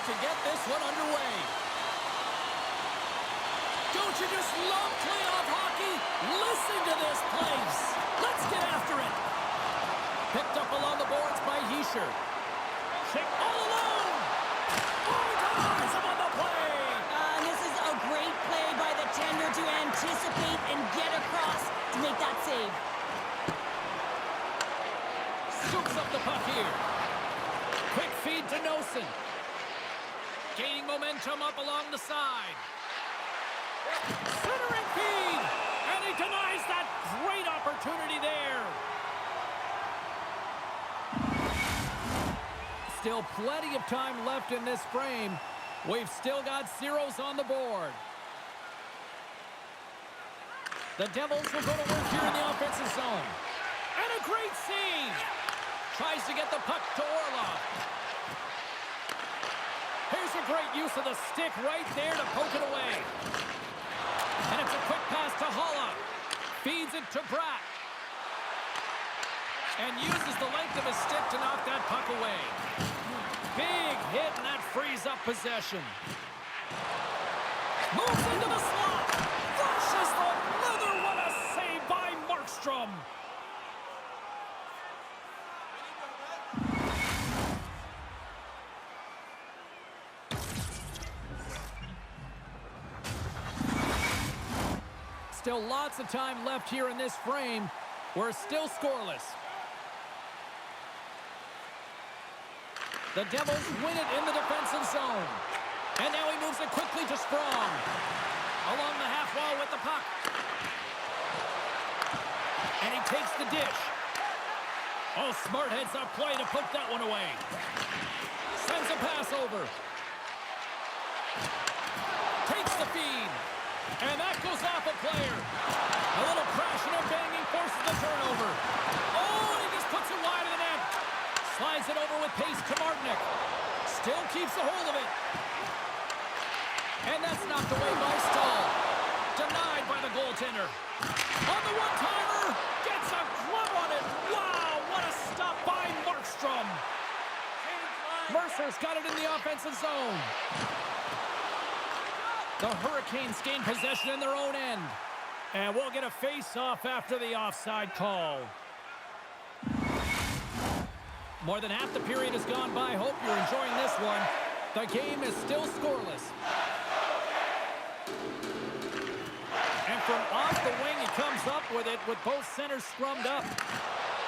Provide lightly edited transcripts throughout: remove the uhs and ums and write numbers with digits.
to get this one underway. Don't you just love playoff hockey? Listen to this place. Let's get after it. Picked up along the boards by Heischer. All alone. Oh, ties him on the play. This is a great play by the tender to anticipate and get across to make that save. Scoops up the puck here. Quick feed to Nosen. Gaining momentum up along the side. Centering feed. And he denies that great opportunity there. Still plenty of time left in this frame. We've still got zeros on the board. The Devils will go to work here in the offensive zone. And a great save. Tries to get the puck to Orlov. Here's a great use of the stick right there to poke it away. And it's a quick pass to Holla. Feeds it to Bratt. And uses the length of his stick to knock that puck away. Big hit, and that frees up possession. Moves into the slot. Flushes the leather. What a save by Markstrom. Still lots of time left here in this frame. We're still scoreless. The Devils win it in the defensive zone. And now he moves it quickly to Sprong. Along the half wall with the puck. And he takes the dish. Oh, smart heads-up play to put that one away. Sends a pass over. Takes the feed. And that goes off a player. A little crashing and banging forces the turnover. Oh, and he just puts it wide of the net. Slides it over with pace to Martinick. Still keeps a hold of it. And that's knocked away by Stahl. Denied by the goaltender. On the one-timer. Gets a glove on it. Wow, what a stop by Markstrom. Mercer's got it in the offensive zone. The Hurricanes gain possession in their own end. And we'll get a face-off after the offside call. More than half the period has gone by. Hope you're enjoying this one. The game is still scoreless. And from off the wing, he comes up with it with both centers scrummed up.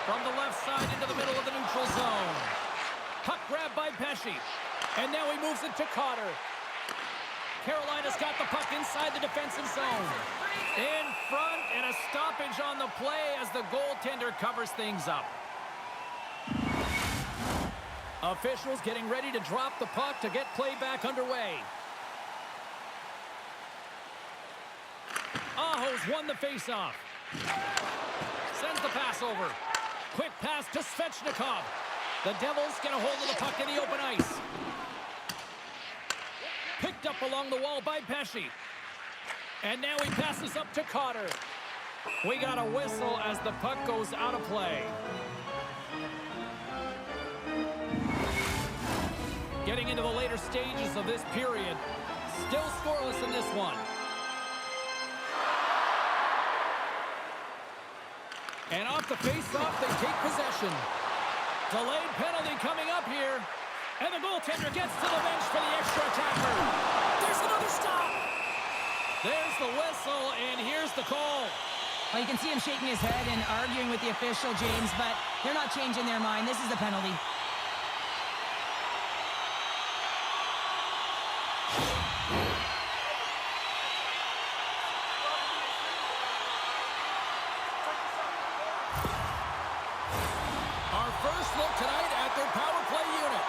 From the left side into the middle of the neutral zone. Puck grab by Pesce. And now he moves it to Cotter. Carolina's got the puck inside the defensive zone. In front, and a stoppage on the play as the goaltender covers things up. Officials getting ready to drop the puck to get play back underway. Aho's won the faceoff. Sends the pass over. Quick pass to Svechnikov. The Devils get a hold of the puck in the open ice. Picked up along the wall by Pesce. And now he passes up to Cotter. We got a whistle as the puck goes out of play. Getting into the later stages of this period. Still scoreless in this one. And off the face-off, they take possession. Delayed penalty coming up here. And the goaltender gets to the bench for the extra attacker. There's another stop. There's the whistle, and here's the call. Well, you can see him shaking his head and arguing with the official, James, but they're not changing their mind. This is the penalty. Our first look tonight at their power play unit.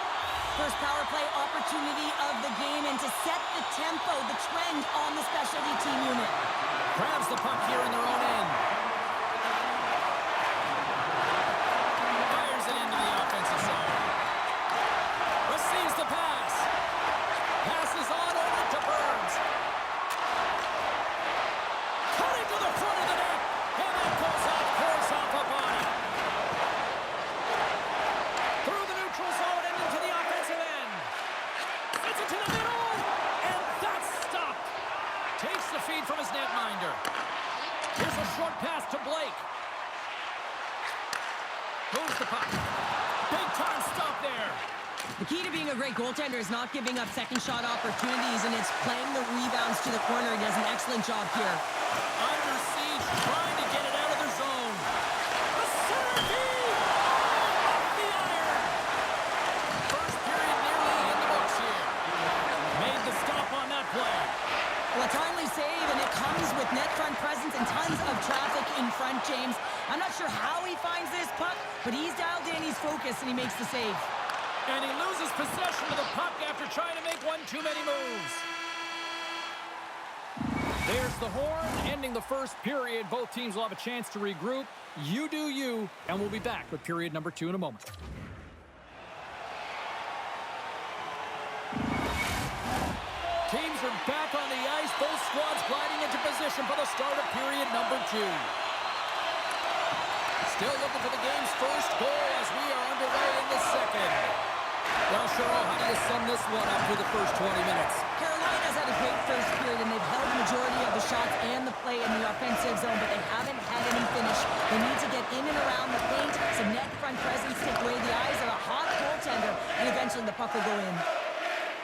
First power play opportunity of the game, and to set the tempo, the trend on the specialty team unit. Grabs the puck here in their own end. Fires it into the offensive zone. Receives the pass. Passes on over to Burns. Cutting to the front of the net. And that goes off course off a body. Through the neutral zone and into the offensive end. It's a Short pass to Blake. Moves the puck. Big time stop there. The key to being a great goaltender is not giving up second shot opportunities, and it's playing the rebounds to the corner. He does an excellent job here. Under siege, trying to get it out of their zone. A center off the iron. First period nearly in the books here. Made the stop on that play. Well, a timely save, and it comes with net front presence and tons of traffic in front, James. I'm not sure how he finds this puck, but he's dialed in, he's focused, and he makes the save. And he loses possession of the puck after trying to make one too many moves. There's the horn, ending the first period. Both teams will have a chance to regroup. You do you, and we'll be back with period number 2 in a moment. Teams are back on the ice. Both squads gliding into position for the start of period number 2. Still looking for the game's first goal as we are underway in the second. Well, Cheryl, how do you sum this one up through the first 20 minutes? Carolina's had a great first period, and they've held the majority of the shots and the play in the offensive zone, but they haven't had any finish. They need to get in and around the paint, some net front presence, take away the eyes of a hot goaltender, and eventually the puck will go in.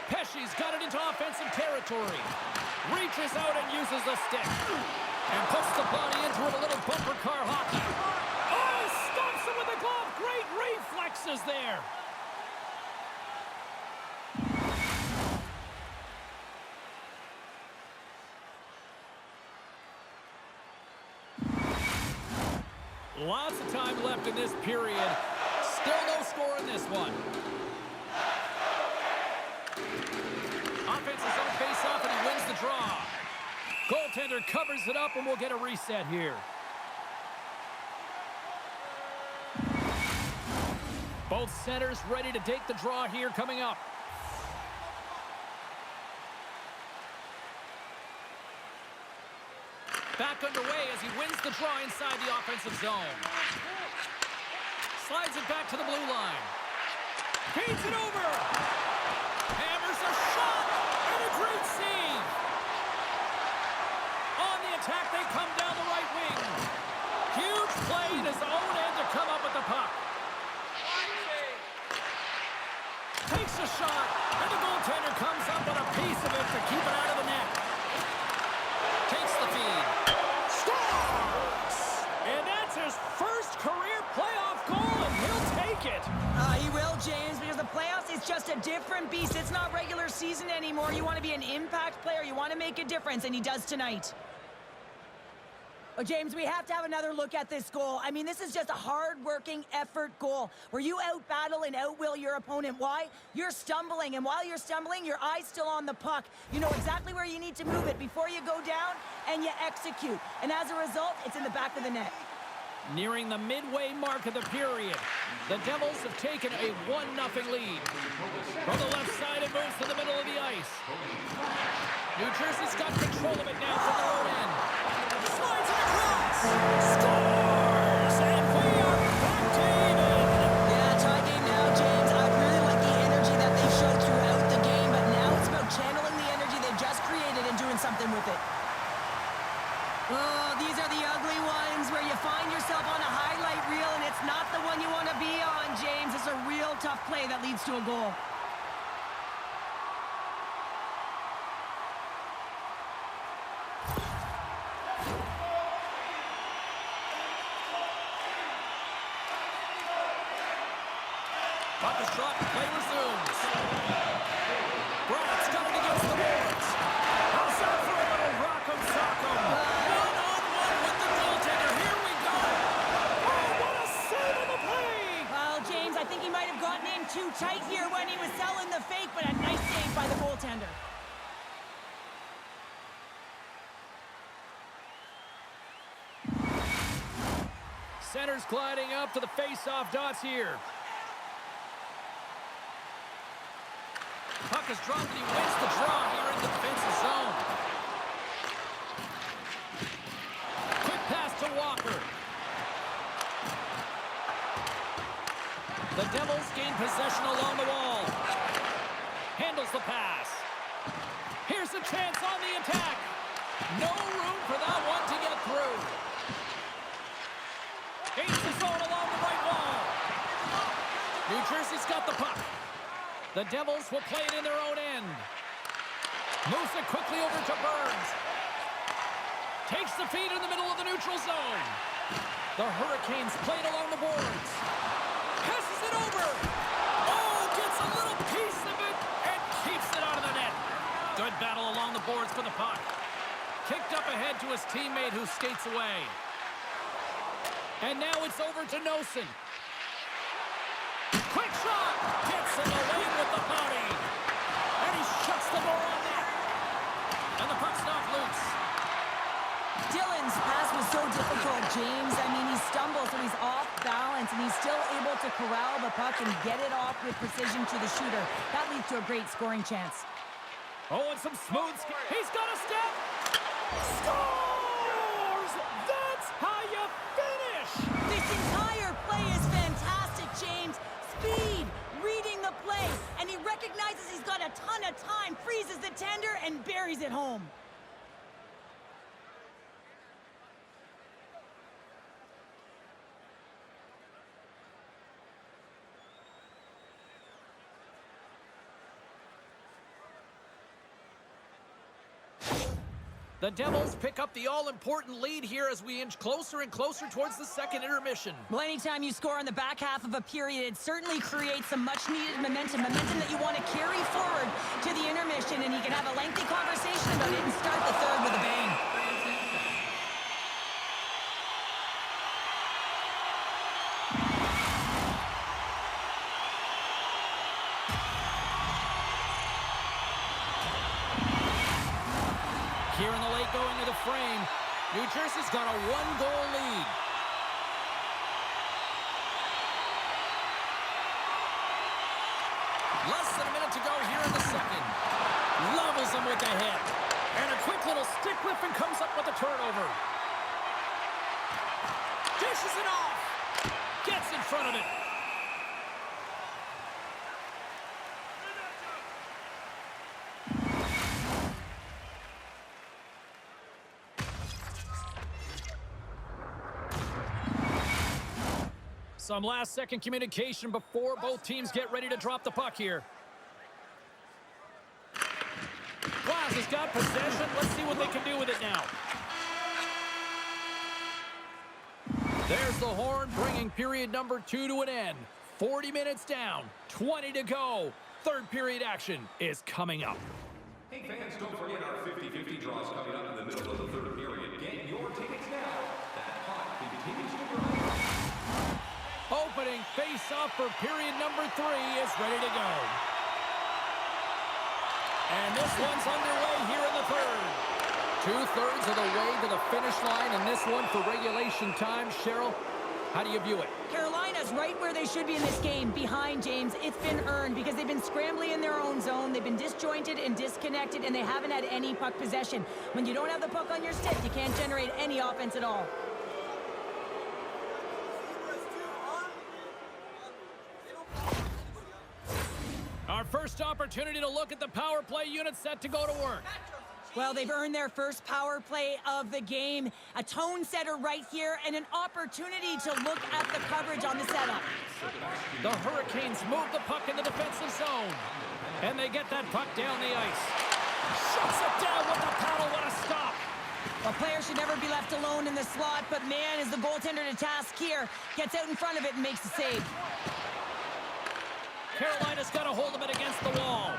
Pesci's got it into offensive territory. Reaches out and uses the stick. And puts the body into it, a little bumper car hockey. Oh, stops him with a glove. Great reflexes there. Lots of time left in this period. Still no score in this one. Offense is on face-off, and he wins the draw. Goaltender covers it up, and we'll get a reset here. Both centers ready to take the draw here coming up. Back underway as he wins the draw inside the offensive zone. Slides it back to the blue line. Feeds it over. Hammers a shot and a great save. On the attack, they come down the right wing. Huge play in his own end to come up with the puck. Takes a shot, and the goaltender comes up with a piece of it to keep it out of the net. Takes the feed. Scores! And that's his first career playoff goal, and he'll take it. He will, James, because the playoffs is just a different beast. It's not regular season anymore. You want to be an impact player. You want to make a difference, and he does tonight. Well, James, we have to have another look at this goal. I mean, this is just a hard-working effort goal where you out-battle and out-will your opponent. Why? You're stumbling, and while you're stumbling, your eye's still on the puck. You know exactly where you need to move it before you go down, and you execute. And as a result, it's in the back of the net. Nearing the midway mark of the period, the Devils have taken a 1-0 lead. From the left side, it moves to the middle of the ice. New Jersey's got control of it now from their own end. Slides it across. Scores! And we are back to even. Yeah, tie game now, James. I really like the energy that they showed throughout the game, but now it's about channeling the energy they've just created and doing something with it. Oh, these are the ugly ones where you find yourself on a highlight reel and it's not the one you want to be on, James. It's a real tough play that leads to a goal. Puck is dropped, play resumes. Brad's got it against the boards. How's that for a little rock'em sock'em? One-on-one with the goaltender. Here we go. Oh, what a save on the play! Well, James, I think he might have gotten in too tight here when he was selling the fake, but a nice save by the goaltender. Center's gliding up to the face-off dots here. Puck is dropped and he wins the draw here in the defensive zone. Quick pass to Walker. The Devils gain possession along the wall. Handles the pass. Here's a chance on the attack. No room for that one to get through. has got the puck. The Devils will play it in their own end. Moves it quickly over to Burns. Takes the feed in the middle of the neutral zone. The Hurricanes play it along the boards. Passes it over. Oh, gets a little piece of it and keeps it out of the net. Good battle along the boards for the puck. Kicked up ahead to his teammate who skates away. And now it's over to Nosen. Quick shot! Gets in the lane with the body. And he shuts the door on net. And the puck's knocked loose. Dylan's pass was so difficult, James. I mean, he stumbles, so he's off balance, and he's still able to corral the puck and get it off with precision to the shooter. That leads to a great scoring chance. Oh, and some smooth... He's got a step! Scores! That's how you finish! This entire play is fantastic, James. Speed, reading the play, and he recognizes he's got a ton of time, freezes the tender, and buries it home. The Devils pick up the all-important lead here as we inch closer and closer towards the second intermission. Well, anytime you score on the back half of a period, it certainly creates some much-needed momentum that you want to carry forward to the intermission, and you can have a lengthy conversation about it and start the third with a bang. Here in the late going to the frame, New Jersey's got a one-goal lead. Less than a minute to go here in the second. Levels him with the hit. And a quick little stick lift and comes up with a turnover. Dishes it off. Gets in front of it. Some last-second communication before both teams get ready to drop the puck here. Glass has got possession. Let's see what they can do with it now. There's the horn, bringing period number 2 to an end. 40 minutes down, 20 to go. Third period action is coming up. Hey fans, don't forget our 50-50 draws coming up in the middle of the third period. Get your tickets now. That puck continues to grow. Opening face-off for period number 3 is ready to go. And this one's underway here in the third. 2/3 of the way to the finish line, and this one for regulation time. Cheryl, how do you view it? Carolina's right where they should be in this game, behind James. It's been earned because they've been scrambling in their own zone. They've been disjointed and disconnected, and they haven't had any puck possession. When you don't have the puck on your stick, you can't generate any offense at all. Our first opportunity to look at the power play unit set to go to work. Well, they've earned their first power play of the game. A tone setter right here and an opportunity to look at the coverage on the setup. The Hurricanes move the puck in the defensive zone. And they get that puck down the ice. Shuts it down with the paddle. What a stop. A player should never be left alone in the slot, but man, is the goaltender to task here. Gets out in front of it and makes the save. Carolina's got a hold of it against the wall.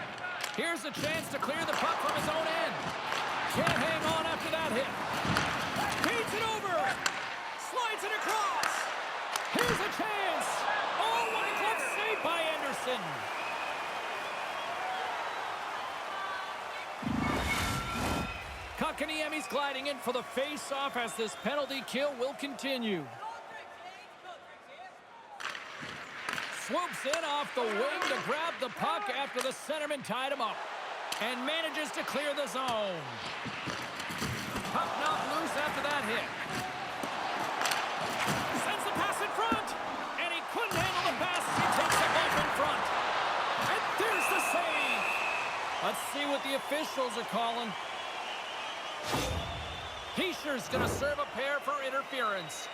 Here's a chance to clear the puck from his own end. Can't hang on after that hit. Feeds it over. Slides it across. Here's a chance. Oh, what a glove save by Anderson. Kotkaniemi's gliding in for the face-off as this penalty kill will continue. Swoops in off the wing to grab the puck after the centerman tied him up. And manages to clear the zone. Puck knocked loose after that hit. Sends the pass in front. And he couldn't handle the pass as he takes the bump in front. And there's the save. Let's see what the officials are calling. Heischer's going to serve a pair for interference.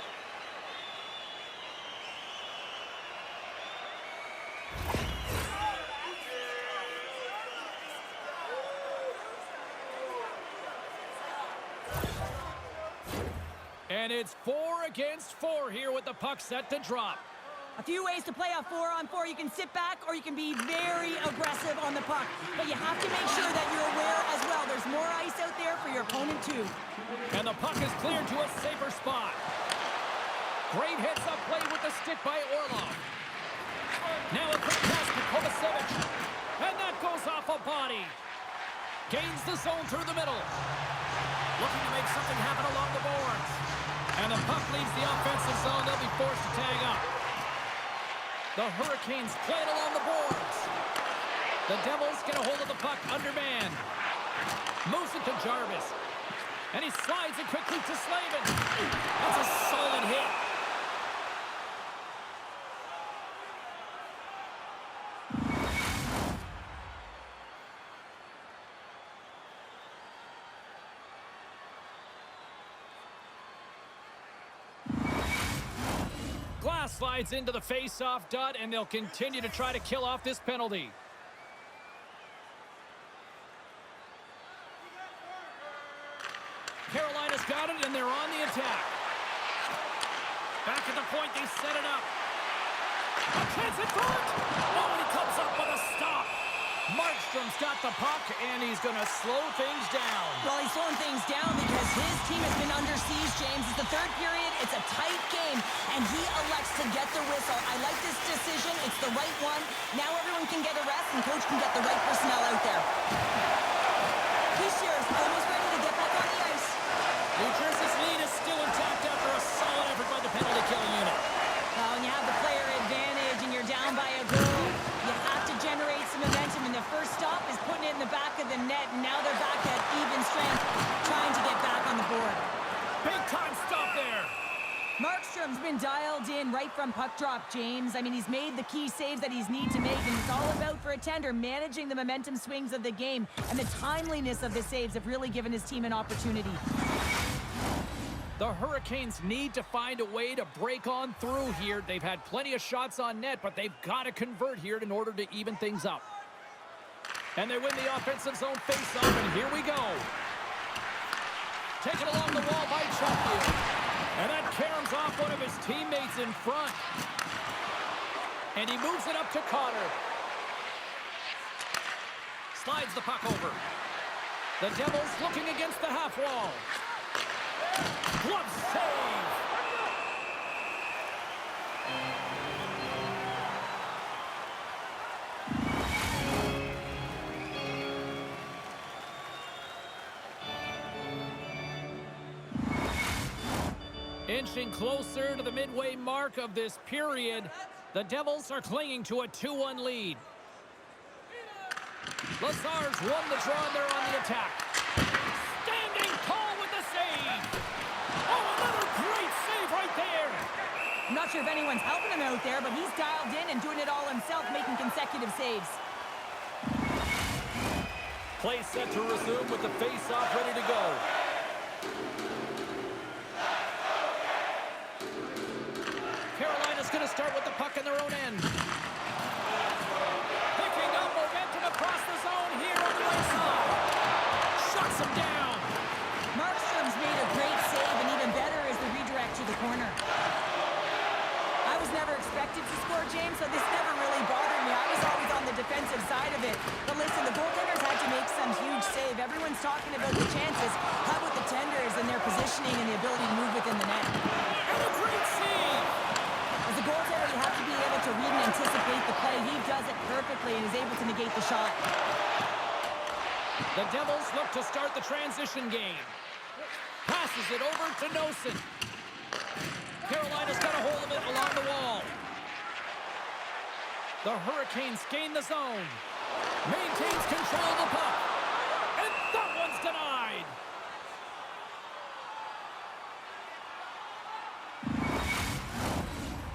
And it's 4 against 4 here with the puck set to drop. A few ways to play a 4-on-4. You can sit back or you can be very aggressive on the puck. But you have to make sure that you're aware as well. There's more ice out there for your opponent too. And the puck is cleared to a safer spot. Great heads-up play with the stick by Orlov. Now a quick pass to Kovacevic. And that goes off a body. Gains the zone through the middle. Looking to make something happen along the boards. And the puck leaves the offensive zone. They'll be forced to tag up. The Hurricanes play it along the boards. The Devils get a hold of the puck undermanned. Moves it to Jarvis. And he slides it quickly to Slavin. That's a solid hit. Glass slides into the face-off dot, and they'll continue to try to kill off this penalty. Carolina's got it, and they're on the attack. Back at the point, they set it up. A chance in front! Oh, and he comes up with a stop. Markstrom's got the puck, and he's going to slow things down. Well, he's slowing things down because his team has been under siege, James. It's the third period. It's a tight game, and he elects to get the whistle. I like this decision. It's the right one. Now everyone can get a rest, and coach can get the right personnel out there. He's almost ready to get back on the ice. New Jersey's lead is still intact after a solid effort by the penalty-killing unit. Well, when you have the player advantage and you're down by a goal, you have to generate some momentum, and the first stop is putting it in the back of the net, and now they're back at even strength, trying to get back on the board. Big-time stop there. Markstrom's been dialed in right from puck drop, James. I mean, he's made the key saves that he's need to make, and it's all about, for a tender, managing the momentum swings of the game, and the timeliness of the saves have really given his team an opportunity. The Hurricanes need to find a way to break on through here. They've had plenty of shots on net, but they've got to convert here in order to even things up. And they win the offensive zone face-off, and here we go. Taken along the wall by Chatfield. And that caroms off one of his teammates in front. And he moves it up to Cotter. Slides the puck over. The Devils looking against the half wall. Glove save! Inching closer to the midway mark of this period, the Devils are clinging to a 2-1 lead. Lazar's won the draw, and they're on the attack. Standing tall with the save! Oh, another great save right there! I'm not sure if anyone's helping him out there, but he's dialed in and doing it all himself, making consecutive saves. Play set to resume with the face-off ready to go. Carolina's going to start with the puck in their own end. Picking up momentum across the zone here on the right side. Shuts him down. Markstrom's made a great save, and even better is the redirect to the corner. I was never expected to score, James, so this never really bothered me. I was always on the defensive side of it. But listen, the goaltenders had to make some huge save. Everyone's talking about the chances. How about the tenders and their positioning and the ability to move within the net? And a great save. As a goaltender, you have to be able to read and anticipate the play. He does it perfectly and is able to negate the shot. The Devils look to start the transition game. Passes it over to Nosen. Carolina's got a hold of it along the wall. The Hurricanes gain the zone. Maintains control of the puck. And that one's denied.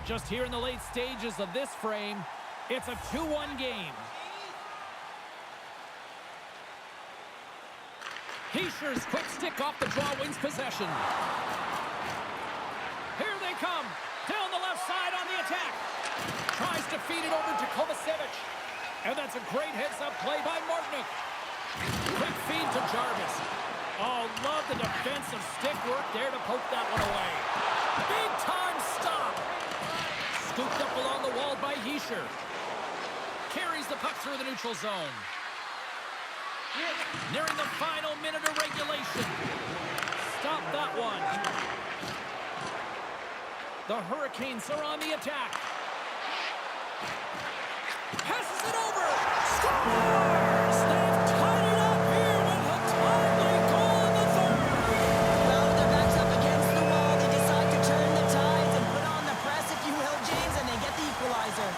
Just here in the late stages of this frame, it's a 2-1 game. Heischer's quick stick off the draw wins possession. Here they come. Down the left side on the attack. Tries to feed it over to Kovacevic. And that's a great heads-up play by Martinook. Quick feed to Jarvis. Oh, love the defense. defensive stick work there to poke that one away. Big time stop. Scooped up along the wall by Heischer. Carries the puck through the neutral zone. Nearing the final minute of regulation. Stop that one. The Hurricanes are on the attack. Passes it over. Scores! They've tied it up here with a timely goal in the third. Well, their back's up against the wall. They decide to turn the tides and put on the press, if you will, James, and they get the equalizer.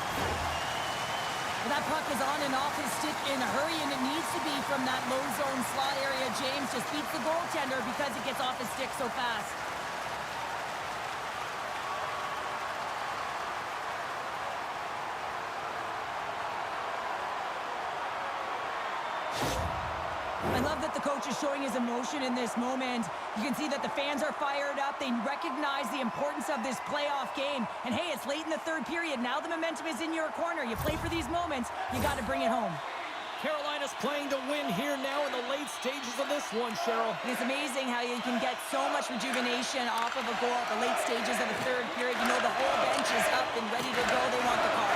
Well, that puck is on and off his stick in a hurry, and it needs to be from that low zone slot area. James just beats the goaltender because it gets off his stick so fast. I love that the coach is showing his emotion in this moment. You can see that the fans are fired up. They recognize the importance of this playoff game. And hey, it's late in the third period. Now the momentum is in your corner. You play for these moments. You got to bring it home. Carolina's playing to win here now in the late stages of this one, Cheryl. It's amazing how you can get so much rejuvenation off of a goal at the late stages of the third period. You know the whole bench is up and ready to go. They want the call.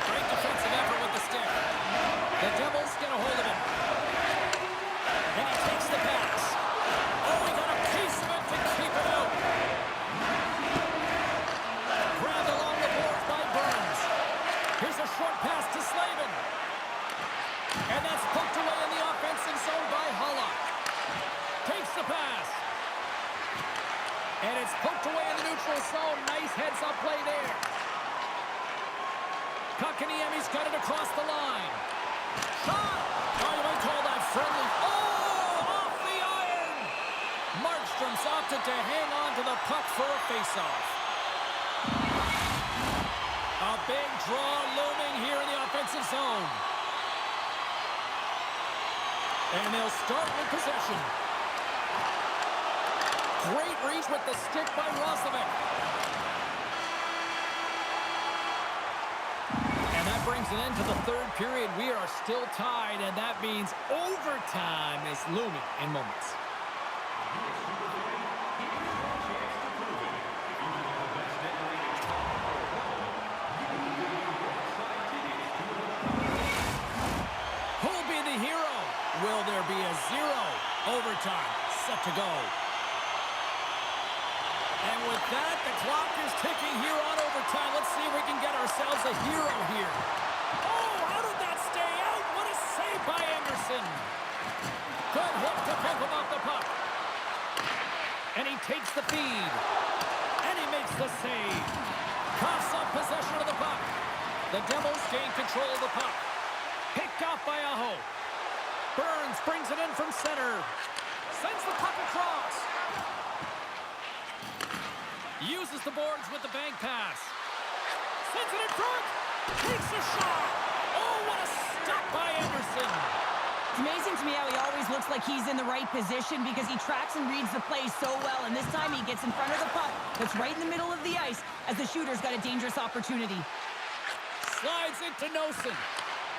Great defensive effort with the stick. The Devils get a hold of him. And he takes the pass. Oh, he got a piece of it to keep it out. Grabbed along the boards by Burns. Here's a short pass to Slavin. And that's poked away in the offensive zone by Hulla. Takes the pass. And it's poked away in the neutral zone. Nice heads-up play there. Kotkaniemi's got it across the line. Shot! Oh, you might call that friendly. Oh, off the iron! Markstrom's opted to hang on to the puck for a faceoff. A big draw looming here in the offensive zone. And they'll start with possession. Great reach with the stick by Roslovic. And that brings an end to the third period. We are still tied, and that means overtime is looming in moments. Who'll be the hero? Will there be a zero? Overtime set to go. And with that, the clock is ticking here on overtime. Let's see if we can get ourselves a hero here. Oh, how did that stay out? What a save by Anderson. Good hook to pick him off the puck. And he takes the feed. And he makes the save. Coughs up possession of the puck. The Devils gain control of the puck. Picked off by Aho. Burns brings it in from center. Sends the puck across. Uses the boards with the bank pass. Sends it in front. Takes a shot. Oh, what a stop by Anderson. It's amazing to me how he always looks like he's in the right position because he tracks and reads the play so well. And this time he gets in front of the puck that's right in the middle of the ice as the shooter's got a dangerous opportunity. Slides into Nosen.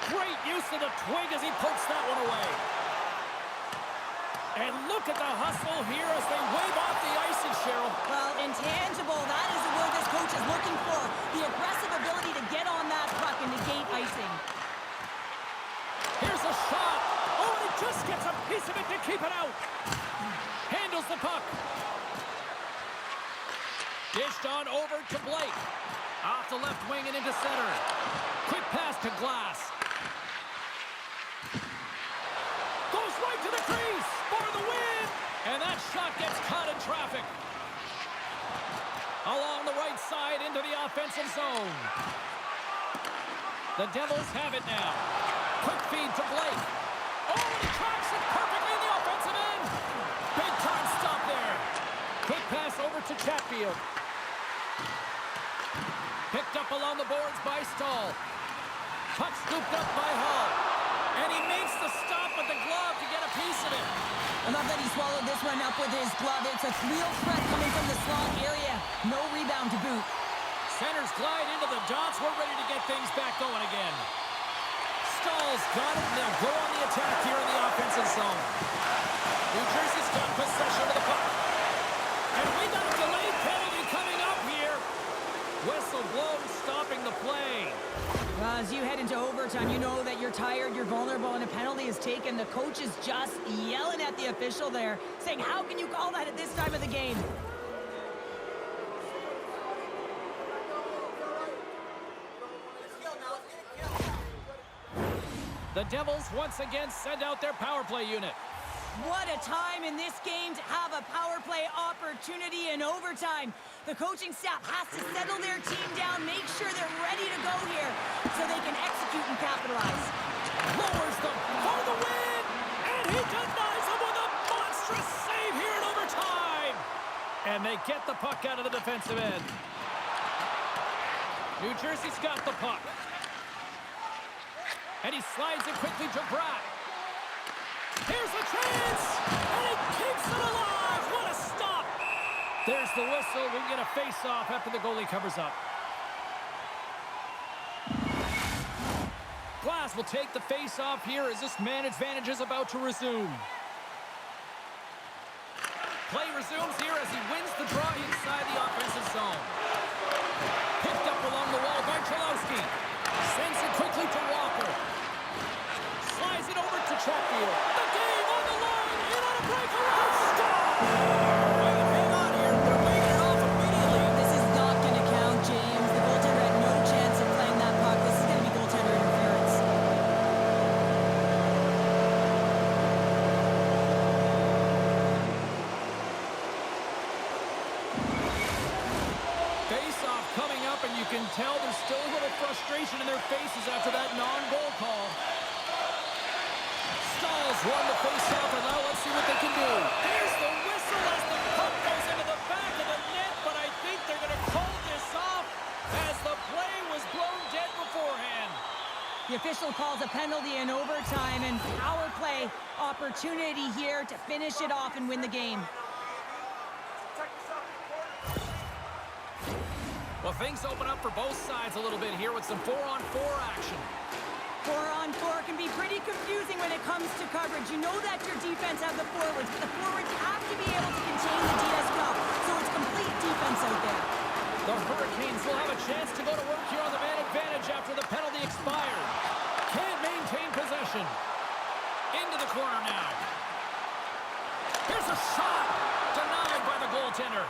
Great use of the twig as he pokes that one away. And look at the hustle here as they wave off the icing, Cheryl. Well, intangible. That is the word this coach is looking for. The aggressive ability to get on that puck and negate icing. Here's a shot. Oh, and he just gets a piece of it to keep it out. Handles the puck. Dished on over to Blake. Off the left wing and into center. Quick pass to Glass. Goes right to the crease for the win. And that shot gets caught in traffic. Along the right side into the offensive zone. The Devils have it now. Quick feed to Blake. Oh, and he tracks it perfectly in the offensive end. Big time stop there. Quick pass over to Chatfield. Picked up along the boards by Stahl. Puck scooped up by Hall. And he makes the stop with the glove to get a piece of it. I love that he swallowed this one up with his glove. It's a real threat coming from the slot area. No rebound to boot. Centers glide into the dots. We're ready to get things back going again. Stahl's got it. They'll go on the attack here in the offensive zone. New Jersey's got possession taken. The coach is just yelling at the official there, saying, how can you call that at this time of the game? The Devils once again send out their power play unit. What a time in this game to have a power play opportunity in overtime. The coaching staff has to settle their team down, make sure they're ready to go here so they can execute and capitalize. Lowers them for the win, and he denies them with a monstrous save here in overtime. And they get the puck out of the defensive end. New Jersey's got the puck. And he slides it quickly to Bratt. Here's a chance, and he keeps it alive. What a stop. There's the whistle. We get a face-off after the goalie covers up. Glass will take the face-off here as this man advantage is about to resume. Play resumes here as he wins the draw inside the offensive zone. Picked up along the wall by Chalowski. Sends it quickly to Walker. Slides it over to Chatfield. The game on the line. In on a breakaway. Stop! Hang on here. They're making it off immediately. This is not going to count, James. The goaltender had no chance of playing that puck. This is going to be goaltender interference. Face-off coming up, and you can tell there's still a little frustration in their faces after that non-goal call. Stalls won the face-off, and now let's see what they can do. There's the whistle as the puck goes into the back of the net, but I think they're going to call this off as the play was blown dead beforehand. The official calls a penalty in overtime and power play opportunity here to finish it off and win the game. Well, things open up for both sides a little bit here with some 4-on-4 action. 4-on-4 can be pretty confusing when it comes to coverage. You know that your defense has the forwards, but the forwards have to be able to contain the D as well. So it's complete defense out there. The Hurricanes will have a chance to go to work here on the man advantage after the penalty expired. Can't maintain possession. Into the corner now. Here's a shot. Denied by the goaltender.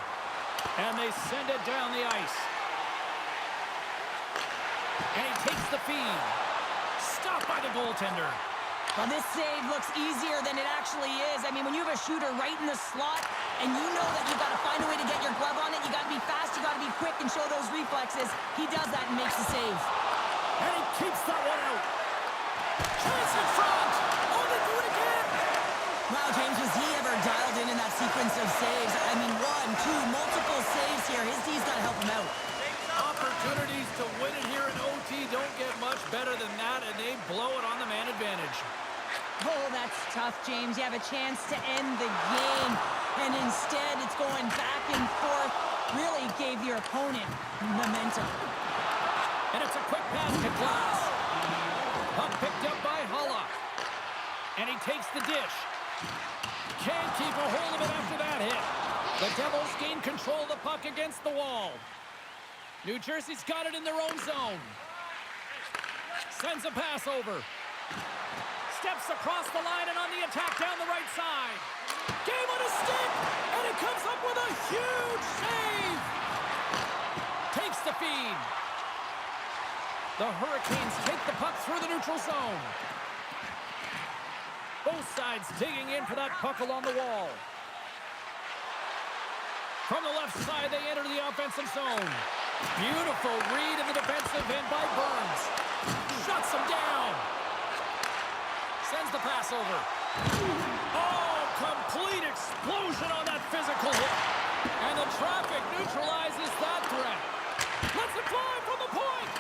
And they send it down the ice. And he takes the feed. Stopped by the goaltender. Well, this save looks easier than it actually is. I mean, when you have a shooter right in the slot and you know that you've got to find a way to get your glove on it, you got to be fast, you got to be quick and show those reflexes. He does that and makes the save. And he keeps that one out. Chance in front. Oh, they do it again. Wow, James, was he ever dialed in that sequence of saves? I mean, 1, 2, multiple saves here. His D's got to help him out. Opportunities to win it here in OT don't get much better than that, and they blow it on the man advantage. Oh, that's tough, James. You have a chance to end the game, and instead it's going back and forth. Really gave your opponent momentum. And it's a quick pass to Glass. Puck picked up by Hulla. And he takes the dish. Can't keep a hold of it after that hit. The Devils gain control of the puck against the wall. New Jersey's got it in their own zone. Sends a pass over. Steps across the line and on the attack down the right side. Game on a stick, and he comes up with a huge save. Takes the feed. The Hurricanes take the puck through the neutral zone. Both sides digging in for that puck along the wall. From the left side, they enter the offensive zone. Beautiful read in the defensive end by Burns. Shuts him down. Sends the pass over. Oh, complete explosion on that physical hit. And the traffic neutralizes that threat. Let's it fly from the point.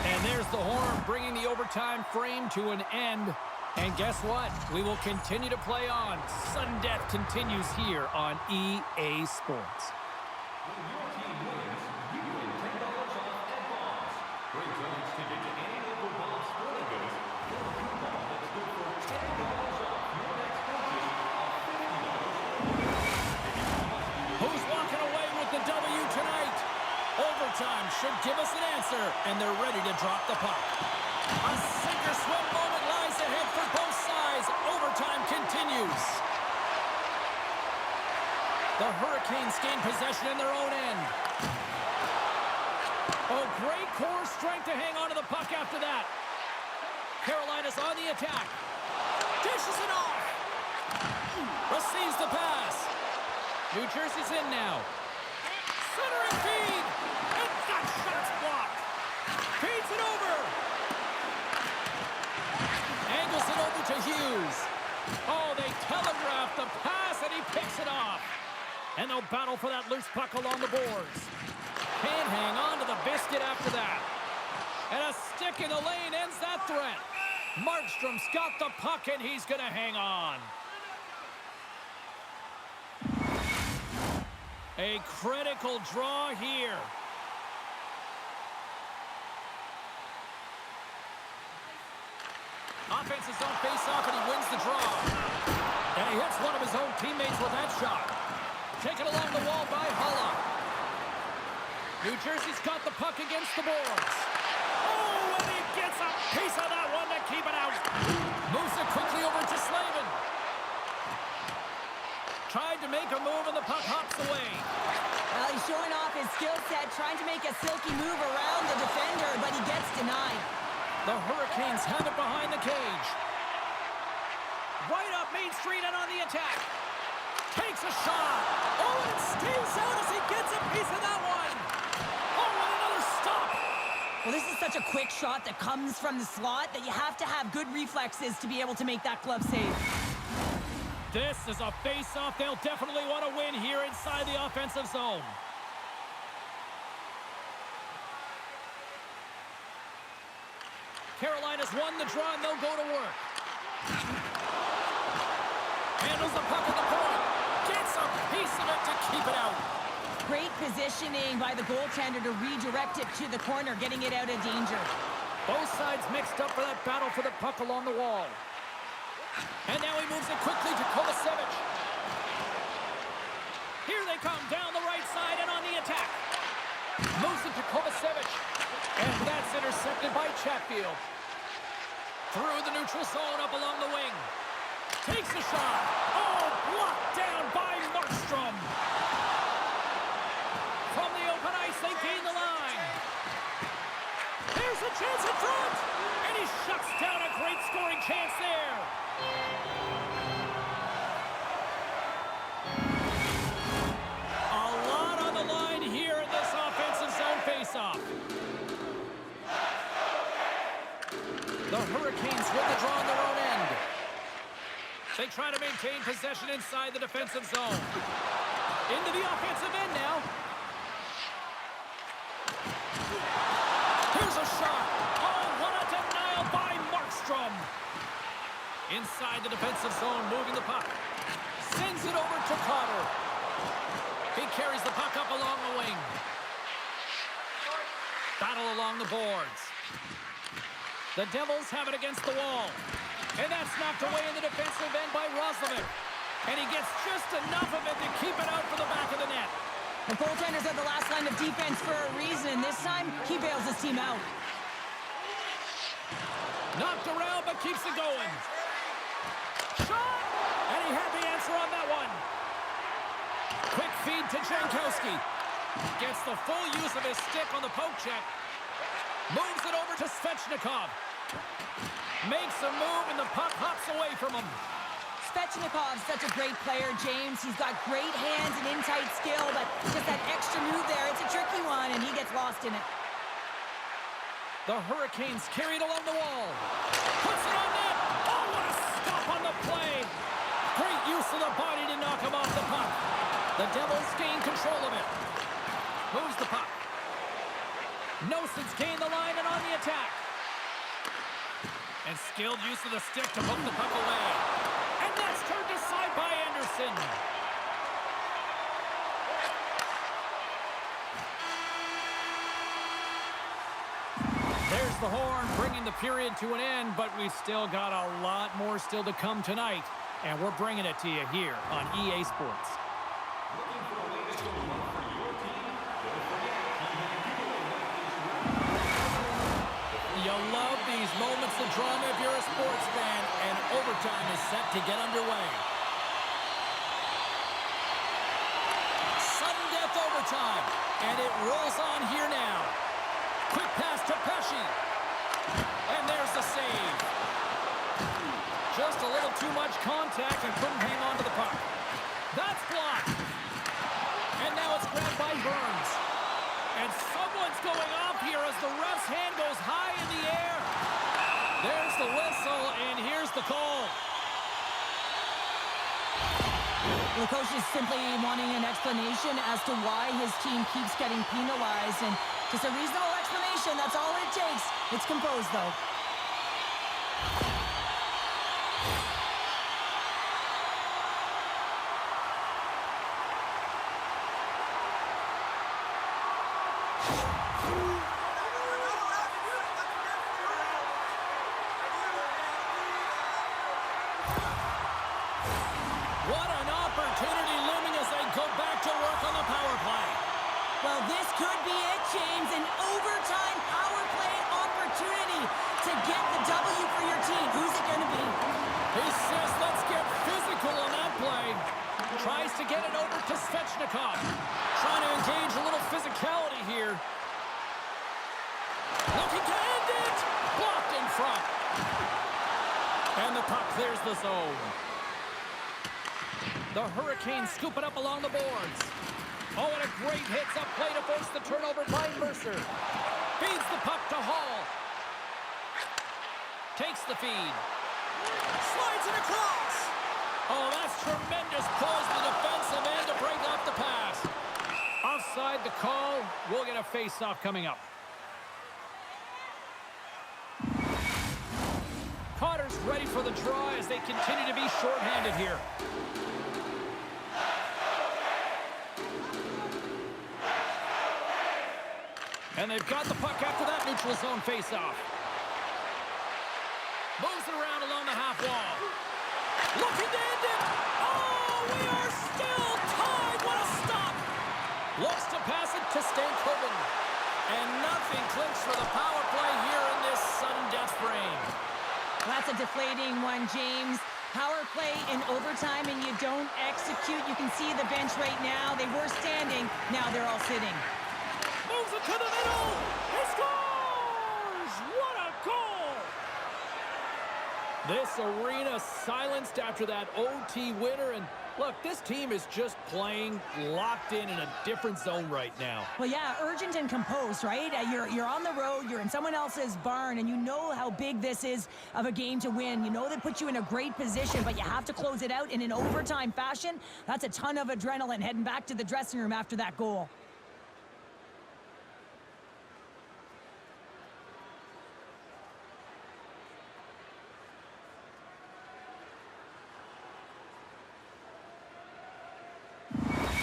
And there's the horn, bringing the overtime frame to an end. And guess what? We will continue to play on. Sudden death continues here on EA Sports. When your team wins, you win $10 off at Bonds. Bring Jones ticket to any local Bonds sporting goods for a coupon that's good for $10 off your next purchase of $50. Who's walking away with the W tonight? Overtime should give us an answer, and they're ready to drop the puck. A sink-or-swim moment lies ahead for both sides. Overtime continues. The Hurricanes gain possession in their own end. Oh, great core strength to hang on to the puck after that. Carolina's on the attack. Dishes it off. Receives the pass. New Jersey's in now. Centering feed. And that shot's blocked. Feeds it over. Angles it over to Hughes. Oh, they telegraph the pass, and he picks it off. And they'll battle for that loose puck along the boards. Can't hang on to the biscuit after that. And a stick in the lane ends that threat. Markstrom's got the puck, and he's going to hang on. A critical draw here. Offense's on face-off, and he wins the draw. And he hits one of his own teammates with that shot. Taken along the wall by Hulla. New Jersey's got the puck against the boards. Oh, and he gets a piece of that one to keep it out. Moves it quickly over to Slavin. Tried to make a move, and the puck hops away. Well, he's showing off his skill set, trying to make a silky move around the defender, but he gets denied. The Hurricanes have it behind the cage. Right up Main Street and on the attack. Takes a shot. Oh, and it stays out as he gets a piece of that one. Oh, and another stop. Well, this is such a quick shot that comes from the slot that you have to have good reflexes to be able to make that glove save. This is a face-off they'll definitely want to win here inside the offensive zone. Carolina's won the draw, and they'll go to work. Handles the puck at the point. Gets a piece of it to keep it out. Great positioning by the goaltender to redirect it to the corner, getting it out of danger. Both sides mixed up for that battle for the puck along the wall. And now he moves it quickly to Kovacevic. Here they come down the right side and on the attack. Moves it to Kovacevic. And that's intercepted by Chatfield. Through the neutral zone up along the wing. Takes a shot. Oh, blocked down by Markstrom. From the open ice, they gain the line. Here's a chance in front. And he shuts down a great scoring chance there. A lot on the line here in this offensive zone faceoff. The Hurricanes win the draw on their own end. They try to maintain possession inside the defensive zone. Into the offensive end now. Here's a shot. Oh, what a denial by Markstrom. Inside the defensive zone, moving the puck. Sends it over to Carter. He carries the puck up along the wing. Battle along the boards. The Devils have it against the wall. And that's knocked away in the defensive end by Roslovic. And he gets just enough of it to keep it out for the back of the net. The goaltenders are the last line of defense for a reason. This time, he bails his team out. Knocked around, but keeps it going. Shot! And he had the answer on that one. Quick feed to Jankowski. Gets the full use of his stick on the poke check. Moves it over to Svechnikov. Makes a move, and the puck hops away from him. Svechnikov's such a great player, James. He's got great hands and in-tight skill, but just that extra move there, it's a tricky one, and he gets lost in it. The Hurricanes carried along the wall. Puts it on net. Oh, what a stop on the play. Great use of the body to knock him off the puck. The Devils gain control of it. Moves the puck. Noson's gained the line and on the attack. And skilled use of the stick to poke the puck away. And that's turned aside by Anderson. There's the horn, bringing the period to an end, but we've still got a lot more still to come tonight. And we're bringing it to you here on EA Sports. Looking for a way to show love for your team? Don't forget, You love these moments. overtime is set to get underway. Sudden death overtime. And it rolls on here now. Quick pass to Pesci. And there's the save. Just a little too much contact and couldn't hang on to the puck. That's blocked. And now it's grabbed by Burns. And someone's going off here as the ref's hand goes high in the air. There's the whistle, and here's the call. The coach is simply wanting an explanation as to why his team keeps getting penalized. And just a reasonable explanation, that's all it takes. It's composed, though. What an opportunity looming as they go back to work on the power play. Well, this could be it, James. An overtime power play opportunity to get the W for your team. Who's it going to be? He says, let's get physical on that play. Tries to get it over to Svechnikov. Trying to engage a little physicality here. Looking to end it. Blocked in front. And the puck clears the zone. The Hurricanes scoop it up along the boards. Oh, and a great hits up play to force the turnover by Mercer. Feeds the puck to Hall. Takes the feed. Slides it across. Oh, that's tremendous poise to the defensive end to break off the pass. Offside the call. We'll get a face-off coming up. Potter's ready for the draw as they continue to be shorthanded here. And they've got the puck after that neutral zone face-off. Moves it around along the half wall. Looking to end it. Oh, we are still tied. What a stop. Looks to pass it to Stankoven. And nothing clicks for the power play here in this sudden death frame. That's a deflating one, James. Power play in overtime and you don't execute. You can see the bench right now. They were standing. Now they're all sitting. Moves it to the middle. He scores! What a goal! This arena silenced after that OT winner. And look, this team is just playing locked in a different zone right now. Well, yeah, urgent and composed, right? You're on the road, you're in someone else's barn, and you know how big this is of a game to win. You know that puts you in a great position, but you have to close it out in an overtime fashion. That's a ton of adrenaline heading back to the dressing room after that goal.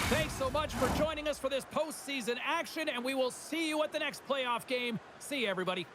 Thanks so much for joining us for this postseason action, and we will see you at the next playoff game. See you, everybody.